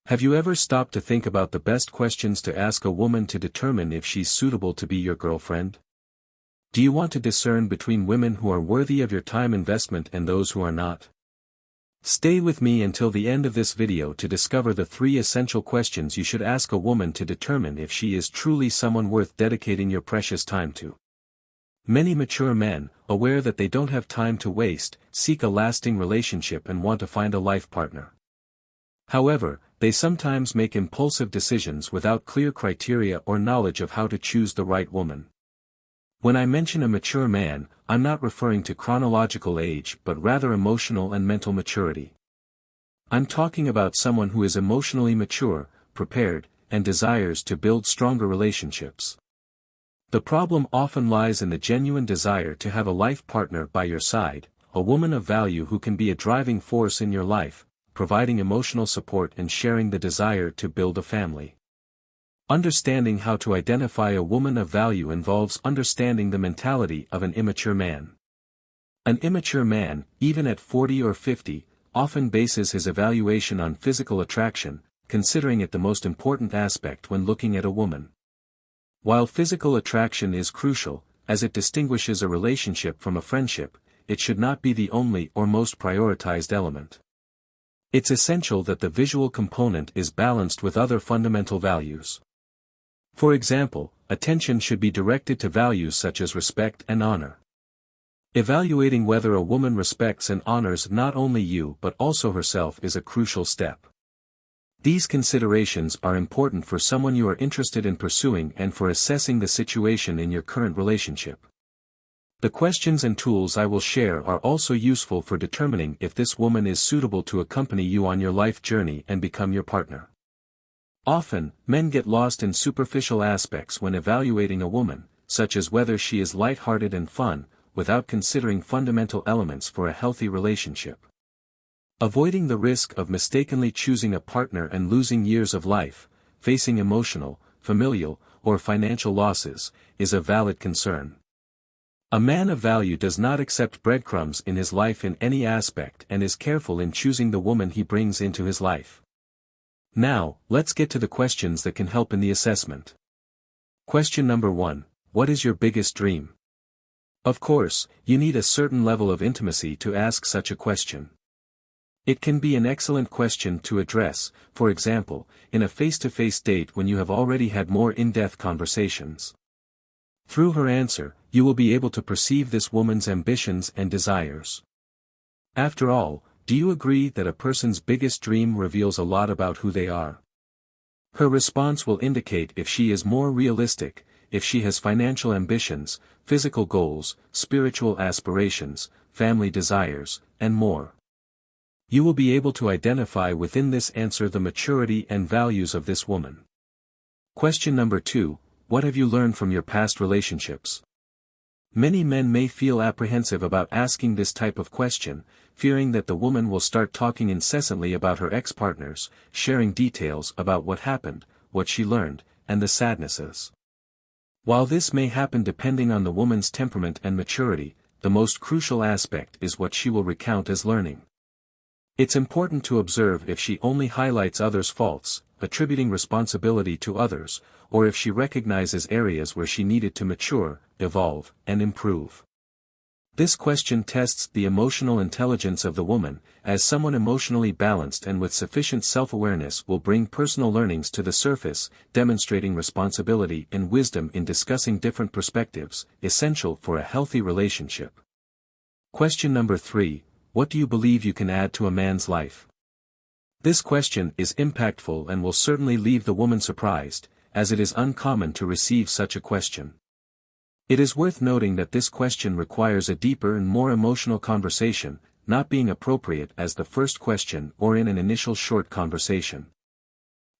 Have you ever stopped to think about the best questions to ask a woman to determine if she's suitable to be your girlfriend? Do you want to discern between women who are worthy of your time investment and those who are not? Stay with me until the end of this video to discover the 3 essential questions you should ask a woman to determine if she is truly someone worth dedicating your precious time to. Many mature men, aware that they don't have time to waste, seek a lasting relationship and want to find a life partner. However, they sometimes make impulsive decisions without clear criteria or knowledge of how to choose the right woman. When I mention a mature man, I'm not referring to chronological age but rather emotional and mental maturity. I'm talking about someone who is emotionally mature, prepared, and desires to build stronger relationships. The problem often lies in the genuine desire to have a life partner by your side, a woman of value who can be a driving force in your life, providing emotional support and sharing the desire to build a family. Understanding how to identify a woman of value involves understanding the mentality of an immature man. An immature man, even at 40 or 50, often bases his evaluation on physical attraction, considering it the most important aspect when looking at a woman. While physical attraction is crucial, as it distinguishes a relationship from a friendship, it should not be the only or most prioritized element. It's essential that the visual component is balanced with other fundamental values. For example, attention should be directed to values such as respect and honor. Evaluating whether a woman respects and honors not only you but also herself is a crucial step. These considerations are important for someone you are interested in pursuing and for assessing the situation in your current relationship. The questions and tools I will share are also useful for determining if this woman is suitable to accompany you on your life journey and become your partner. Often, men get lost in superficial aspects when evaluating a woman, such as whether she is light-hearted and fun, without considering fundamental elements for a healthy relationship. Avoiding the risk of mistakenly choosing a partner and losing years of life, facing emotional, familial, or financial losses, is a valid concern. A man of value does not accept breadcrumbs in his life in any aspect and is careful in choosing the woman he brings into his life. Now, let's get to the questions that can help in the assessment. Question number 1. What is your biggest dream? Of course, you need a certain level of intimacy to ask such a question. It can be an excellent question to address, for example, in a face-to-face date when you have already had more in-depth conversations. Through her answer, you will be able to perceive this woman's ambitions and desires. After all, do you agree that a person's biggest dream reveals a lot about who they are? Her response will indicate if she is more realistic, if she has financial ambitions, physical goals, spiritual aspirations, family desires, and more. You will be able to identify within this answer the maturity and values of this woman. Question number 2. What have you learned from your past relationships? Many men may feel apprehensive about asking this type of question, fearing that the woman will start talking incessantly about her ex-partners, sharing details about what happened, what she learned, and the sadnesses. While this may happen depending on the woman's temperament and maturity, the most crucial aspect is what she will recount as learning. It's important to observe if she only highlights others' faults, attributing responsibility to others, or if she recognizes areas where she needed to mature, evolve, and improve. This question tests the emotional intelligence of the woman, as someone emotionally balanced and with sufficient self-awareness will bring personal learnings to the surface, demonstrating responsibility and wisdom in discussing different perspectives, essential for a healthy relationship. Question number 3. What do you believe you can add to a man's life? This question is impactful and will certainly leave the woman surprised, as it is uncommon to receive such a question. It is worth noting that this question requires a deeper and more emotional conversation, not being appropriate as the first question or in an initial short conversation.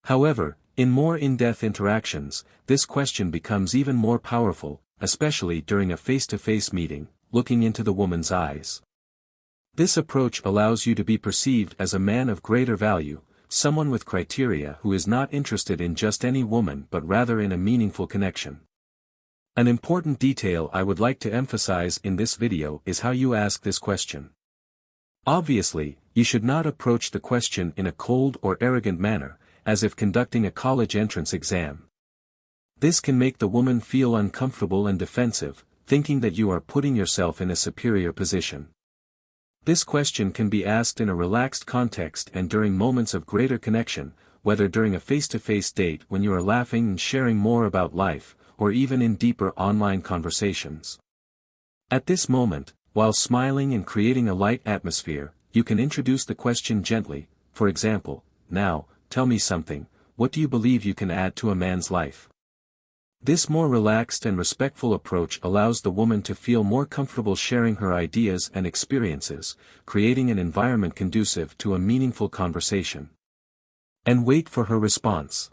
However, in more in-depth interactions, this question becomes even more powerful, especially during a face-to-face meeting, looking into the woman's eyes. This approach allows you to be perceived as a man of greater value, someone with criteria who is not interested in just any woman but rather in a meaningful connection. An important detail I would like to emphasize in this video is how you ask this question. Obviously, you should not approach the question in a cold or arrogant manner, as if conducting a college entrance exam. This can make the woman feel uncomfortable and defensive, thinking that you are putting yourself in a superior position. This question can be asked in a relaxed context and during moments of greater connection, whether during a face-to-face date when you are laughing and sharing more about life, or even in deeper online conversations. At this moment, while smiling and creating a light atmosphere, you can introduce the question gently, for example, "Now, tell me something, what do you believe you can add to a man's life?" This more relaxed and respectful approach allows the woman to feel more comfortable sharing her ideas and experiences, creating an environment conducive to a meaningful conversation. And wait for her response.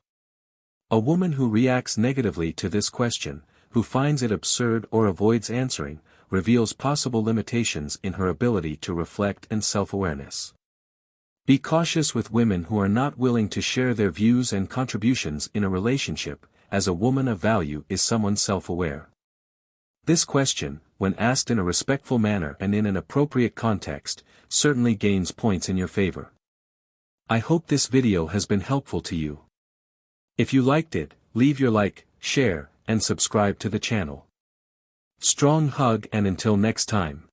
A woman who reacts negatively to this question, who finds it absurd or avoids answering, reveals possible limitations in her ability to reflect and self-awareness. Be cautious with women who are not willing to share their views and contributions in a relationship, as a woman of value is someone self-aware. This question, when asked in a respectful manner and in an appropriate context, certainly gains points in your favor. I hope this video has been helpful to you. If you liked it, leave your like, share, and subscribe to the channel. Strong hug and until next time.